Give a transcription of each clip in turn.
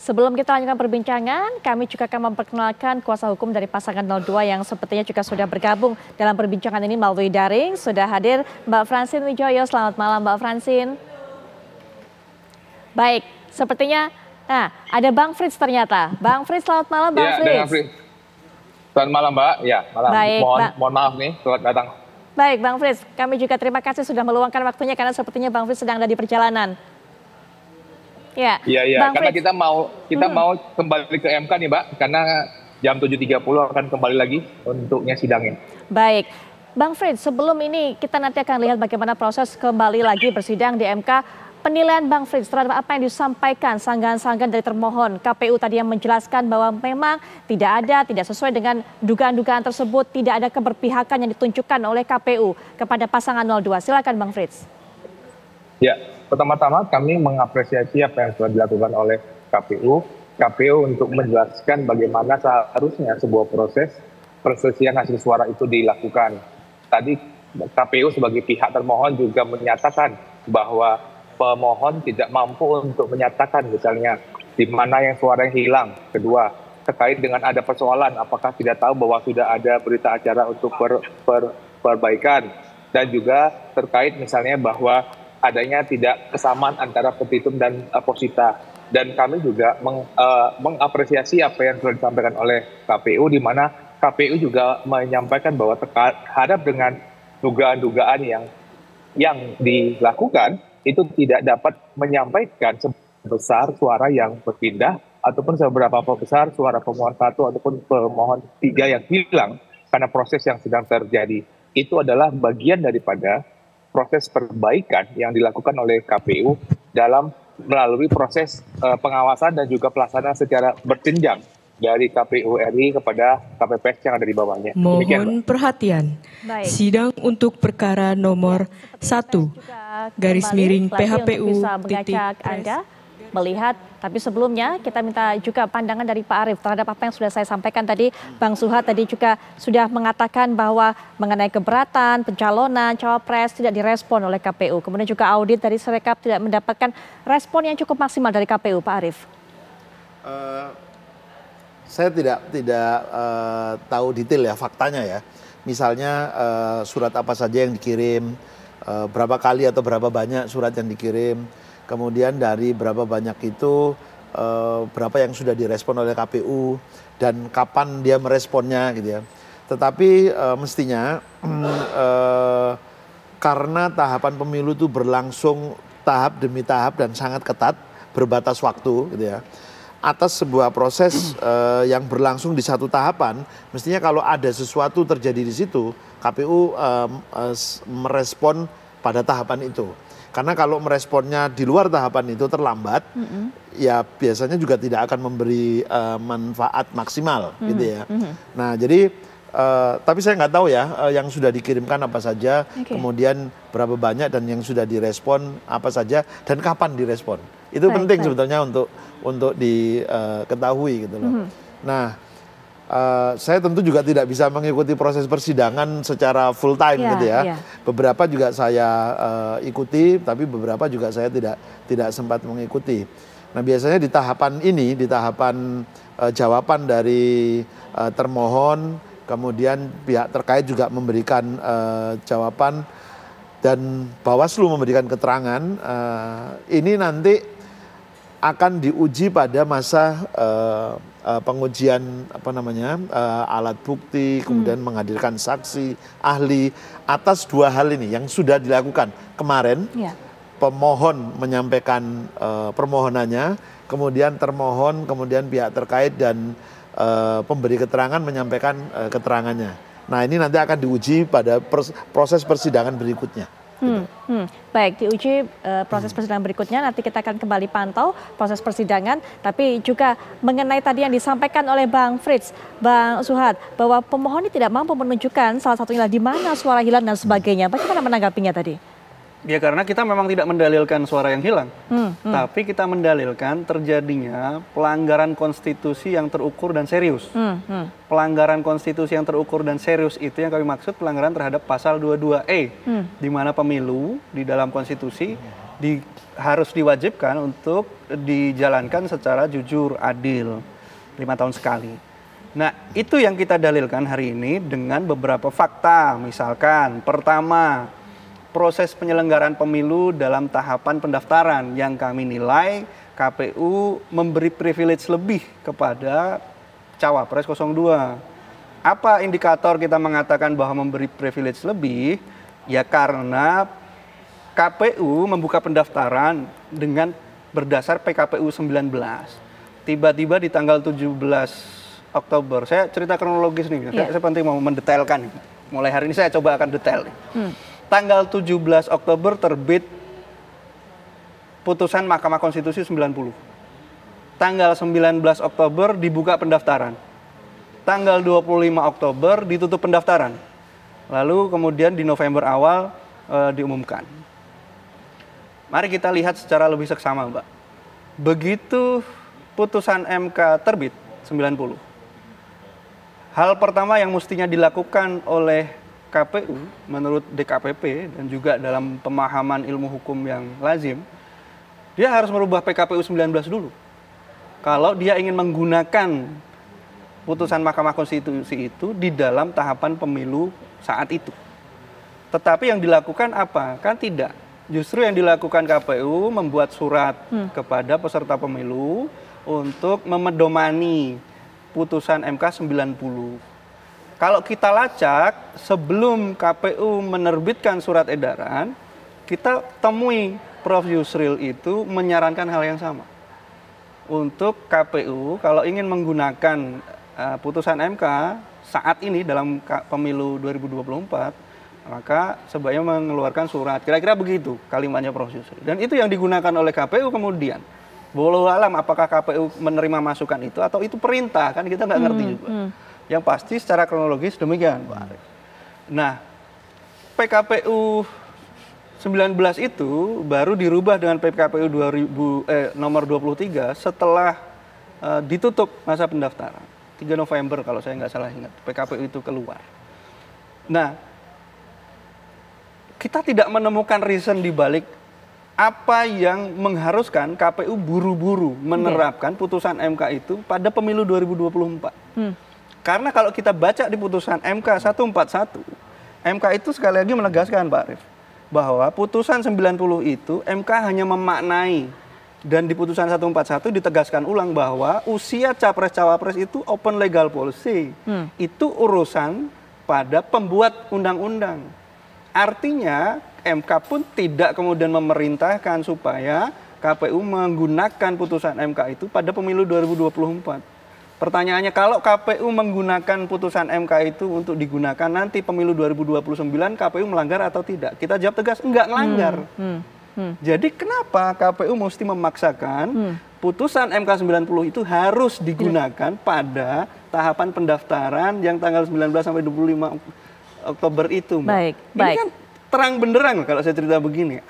Sebelum kita lanjutkan perbincangan, kami juga akan memperkenalkan kuasa hukum dari pasangan 02 yang sepertinya juga sudah bergabung dalam perbincangan ini melalui daring. Sudah hadir Mbak Francine Wijoyo. Selamat malam Mbak Francine. Baik, sepertinya ada Bang Frits ternyata. Bang Frits, selamat malam Bang Frits. Selamat malam Mbak. Ya, malam. Baik, mohon maaf nih, selamat datang. Baik Bang Frits, kami juga terima kasih sudah meluangkan waktunya karena sepertinya Bang Frits sedang ada di perjalanan. Iya, karena kita mau kembali ke MK nih Mbak, karena jam 7.30 akan kembali lagi untuknya sidangnya. Baik, Bang Frits, sebelum ini kita nanti akan lihat bagaimana proses kembali lagi bersidang di MK. Penilaian Bang Frits terhadap apa yang disampaikan sanggahan-sanggahan dari termohon, KPU tadi yang menjelaskan bahwa memang tidak sesuai dengan dugaan-dugaan tersebut, tidak ada keberpihakan yang ditunjukkan oleh KPU kepada pasangan 02. Silakan Bang Frits. Ya, pertama-tama kami mengapresiasi apa yang sudah dilakukan oleh KPU untuk menjelaskan bagaimana seharusnya sebuah proses perselisihan hasil suara itu dilakukan. Tadi KPU sebagai pihak termohon juga menyatakan bahwa pemohon tidak mampu untuk menyatakan misalnya di mana yang suara yang hilang. Kedua, terkait dengan ada persoalan apakah tidak tahu bahwa sudah ada berita acara untuk perbaikan. Dan juga terkait misalnya bahwa adanya tidak kesamaan antara petitum dan posita. Dan kami juga mengapresiasi apa yang telah disampaikan oleh KPU, di mana KPU juga menyampaikan bahwa terhadap dengan dugaan-dugaan yang dilakukan, itu tidak dapat menyampaikan sebesar suara yang berpindah, ataupun seberapa besar suara pemohon 1 ataupun pemohon 3 yang hilang karena proses yang sedang terjadi. Itu adalah bagian daripada proses perbaikan yang dilakukan oleh KPU melalui proses pengawasan dan juga pelaksanaan secara berjenjang dari KPU RI kepada KPPS yang ada di bawahnya. Mohon perhatian. Baik. Sidang untuk perkara nomor 1 garis miring PHPU mengajak Anda melihat, tapi sebelumnya kita minta juga pandangan dari Pak Arief terhadap apa yang sudah saya sampaikan tadi. Bang Suhad tadi juga sudah mengatakan bahwa mengenai keberatan pencalonan cawapres tidak direspon oleh KPU. Kemudian juga audit dari Sirekap tidak mendapatkan respon yang cukup maksimal dari KPU. Pak Arief. Saya tidak tahu detail ya faktanya ya. Misalnya surat apa saja yang dikirim, berapa kali atau berapa banyak surat yang dikirim, kemudian dari berapa banyak itu berapa yang sudah direspon oleh KPU dan kapan dia meresponnya gitu ya. Tetapi mestinya karena tahapan pemilu itu berlangsung tahap demi tahap dan sangat ketat, berbatas waktu gitu ya. Atas sebuah proses yang berlangsung di satu tahapan, mestinya kalau ada sesuatu terjadi di situ, KPU merespon pada tahapan itu. Karena kalau meresponnya di luar tahapan itu terlambat, ya biasanya juga tidak akan memberi manfaat maksimal, gitu ya. Nah, jadi tapi saya nggak tahu ya yang sudah dikirimkan apa saja, kemudian berapa banyak dan yang sudah direspon apa saja dan kapan direspon. Itu penting sebetulnya untuk diketahui gitu loh. Nah, saya tentu juga tidak bisa mengikuti proses persidangan secara full time gitu ya. Beberapa juga saya ikuti, tapi beberapa juga saya tidak sempat mengikuti. Nah, biasanya di tahapan ini, di tahapan jawaban dari termohon, kemudian pihak terkait juga memberikan jawaban dan Bawaslu memberikan keterangan, ini nanti akan diuji pada masa pengujian alat bukti, kemudian menghadirkan saksi, ahli atas dua hal ini yang sudah dilakukan kemarin. Pemohon menyampaikan permohonannya, kemudian termohon, kemudian pihak terkait dan pemberi keterangan menyampaikan keterangannya. Nah, ini nanti akan diuji pada proses persidangan berikutnya. Baik, diuji proses persidangan berikutnya, nanti kita akan kembali pantau proses persidangan, tapi juga mengenai tadi yang disampaikan oleh Bang Frits, Bang Suhad, bahwa pemohon ini tidak mampu menunjukkan salah satunya di mana suara hilang dan sebagainya. Bagaimana menanggapinya tadi? Ya karena kita memang tidak mendalilkan suara yang hilang, tapi kita mendalilkan terjadinya pelanggaran konstitusi yang terukur dan serius. Pelanggaran konstitusi yang terukur dan serius itu yang kami maksud pelanggaran terhadap pasal 22E, di mana pemilu di dalam konstitusi harus diwajibkan untuk dijalankan secara jujur, adil, 5 tahun sekali. Nah, itu yang kita dalilkan hari ini dengan beberapa fakta. Misalkan, pertama, proses penyelenggaraan pemilu dalam tahapan pendaftaran yang kami nilai KPU memberi privilege lebih kepada Cawapres 02. Apa indikator kita mengatakan bahwa memberi privilege lebih? Ya karena KPU membuka pendaftaran dengan berdasar PKPU 19. Tiba-tiba di tanggal 17 Oktober, saya cerita kronologis nih, saya penting mau mendetailkan. Mulai hari ini saya coba akan detail. Tanggal 17 Oktober terbit putusan Mahkamah Konstitusi 90. Tanggal 19 Oktober dibuka pendaftaran. Tanggal 25 Oktober ditutup pendaftaran. Lalu kemudian di November awal diumumkan. Mari kita lihat secara lebih seksama, Mbak. Begitu putusan MK terbit 90. Hal pertama yang mestinya dilakukan oleh KPU menurut DKPP dan juga dalam pemahaman ilmu hukum yang lazim, dia harus merubah PKPU 19 dulu. Kalau dia ingin menggunakan putusan Mahkamah Konstitusi itu di dalam tahapan pemilu saat itu. Tetapi yang dilakukan apa? Kan tidak. Justru yang dilakukan KPU membuat surat kepada peserta pemilu untuk memedomani putusan MK 90. Kalau kita lacak, sebelum KPU menerbitkan surat edaran, kita temui Prof. Yusril itu menyarankan hal yang sama. Untuk KPU, kalau ingin menggunakan putusan MK saat ini dalam pemilu 2024, maka sebaiknya mengeluarkan surat. Kira-kira begitu kalimatnya Prof. Yusril. Dan itu yang digunakan oleh KPU kemudian. Walau alam apakah KPU menerima masukan itu atau itu perintah, kan kita nggak ngerti juga. Yang pasti secara kronologis demikian, Pak Arief. Nah, PKPU 19 itu baru dirubah dengan PKPU nomor 23 setelah ditutup masa pendaftaran. 3 November kalau saya nggak salah ingat, PKPU itu keluar. Nah, kita tidak menemukan reason di balik apa yang mengharuskan KPU buru-buru menerapkan putusan MK itu pada pemilu 2024. Karena kalau kita baca di putusan MK 141, MK itu sekali lagi menegaskan, Pak Arief, bahwa putusan 90 itu MK hanya memaknai, dan di putusan 141 ditegaskan ulang bahwa usia capres-cawapres itu open legal policy. Itu urusan pada pembuat undang-undang. Artinya MK pun tidak kemudian memerintahkan supaya KPU menggunakan putusan MK itu pada pemilu 2024. Pertanyaannya, kalau KPU menggunakan putusan MK itu untuk digunakan nanti pemilu 2029, KPU melanggar atau tidak? Kita jawab tegas, enggak melanggar. Jadi kenapa KPU mesti memaksakan putusan MK 90 itu harus digunakan pada tahapan pendaftaran yang tanggal 19 sampai 25 Oktober itu, Mbak? Ini kan terang benderang kalau saya cerita begini.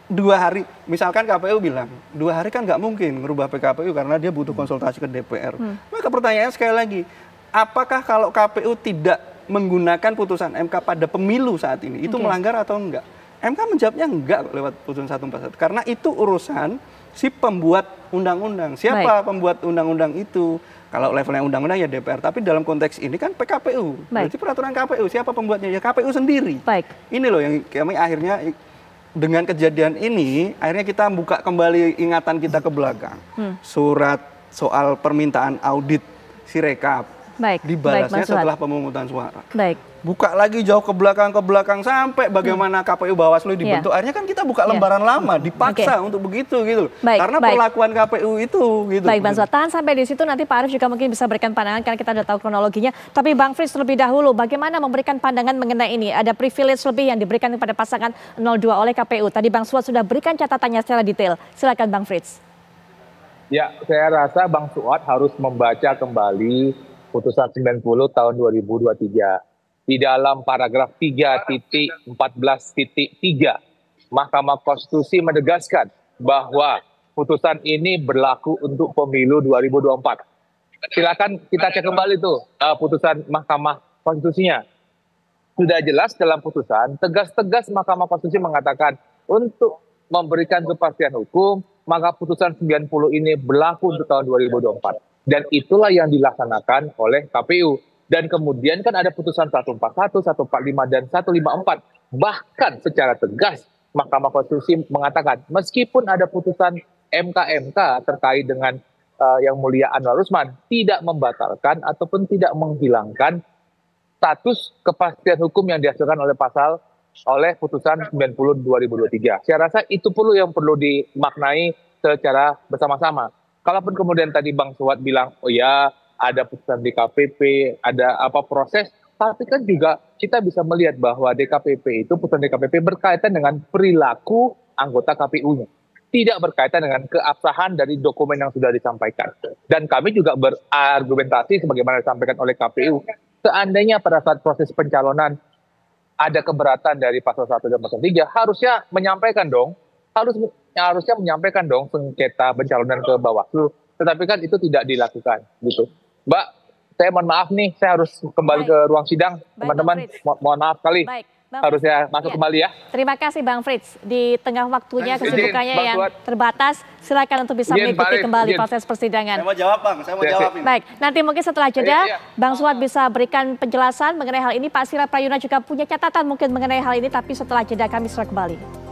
2 hari, misalkan KPU bilang 2 hari kan nggak mungkin merubah PKPU karena dia butuh konsultasi ke DPR. Maka pertanyaannya sekali lagi, apakah kalau KPU tidak menggunakan putusan MK pada pemilu saat ini, itu melanggar atau enggak? MK menjawabnya enggak lewat putusan 141, karena itu urusan si pembuat undang-undang. Siapa pembuat undang-undang itu? Kalau levelnya undang-undang ya DPR, tapi dalam konteks ini kan PKPU. Berarti peraturan KPU, siapa pembuatnya? Ya KPU sendiri. Ini loh yang kami akhirnya dengan kejadian ini, akhirnya kita buka kembali ingatan kita ke belakang. Surat soal permintaan audit Sirekap dibalasnya setelah pemungutan suara. Buka lagi jauh ke belakang sampai bagaimana KPU Bawaslu dibentuk. Akhirnya kan kita buka lembaran lama, dipaksa untuk begitu gitu. Karena perlakuan KPU itu gitu. Baik, Bang Suat, tahan sampai di situ, nanti Pak Arief juga mungkin bisa berikan pandangan karena kita sudah tahu kronologinya. Tapi Bang Frits terlebih dahulu, bagaimana memberikan pandangan mengenai ini? Ada privilege lebih yang diberikan kepada pasangan 02 oleh KPU. Tadi Bang Suat sudah berikan catatannya secara detail. Silakan Bang Frits. Ya, saya rasa Bang Suat harus membaca kembali putusan 90 tahun 2023. Di dalam paragraf 3.14.3, Mahkamah Konstitusi menegaskan bahwa putusan ini berlaku untuk pemilu 2024. Silakan kita cek kembali tuh putusan Mahkamah Konstitusinya. Sudah jelas dalam putusan, tegas-tegas Mahkamah Konstitusi mengatakan untuk memberikan kepastian hukum, maka putusan 90 ini berlaku untuk tahun 2024. Dan itulah yang dilaksanakan oleh KPU. Dan kemudian kan ada putusan 141, 145, dan 154. Bahkan secara tegas Mahkamah Konstitusi mengatakan meskipun ada putusan MK terkait dengan Yang Mulia Anwar Usman tidak membatalkan ataupun tidak menghilangkan status kepastian hukum yang dihasilkan oleh putusan 90 2023. Saya rasa itu yang perlu dimaknai secara bersama-sama. Kalaupun kemudian tadi Bang Suwad bilang, oh ya ada putusan DKPP, ada proses, tapi kan juga kita bisa melihat bahwa putusan DKPP berkaitan dengan perilaku anggota KPU-nya. Tidak berkaitan dengan keabsahan dari dokumen yang sudah disampaikan. Dan kami juga berargumentasi sebagaimana disampaikan oleh KPU, seandainya pada saat proses pencalonan ada keberatan dari pasal 1 dan pasal 3, harusnya menyampaikan dong, harusnya menyampaikan dong sengketa pencalonan ke Bawaslu, tetapi kan itu tidak dilakukan gitu. Mbak, saya mohon maaf nih, saya harus kembali ke ruang sidang, teman-teman. Mohon maaf sekali. Harusnya masuk kembali ya. Terima kasih Bang Frits. Di tengah waktunya kesibukannya yang terbatas, silakan untuk bisa mengikuti kembali proses persidangan. Saya mau jawab Bang, saya mau jawab ini. Baik, nanti mungkin setelah jeda Bang Suwad bisa berikan penjelasan mengenai hal ini. Pak Sira Prayuna juga punya catatan mungkin mengenai hal ini, tapi setelah jeda kami segera kembali.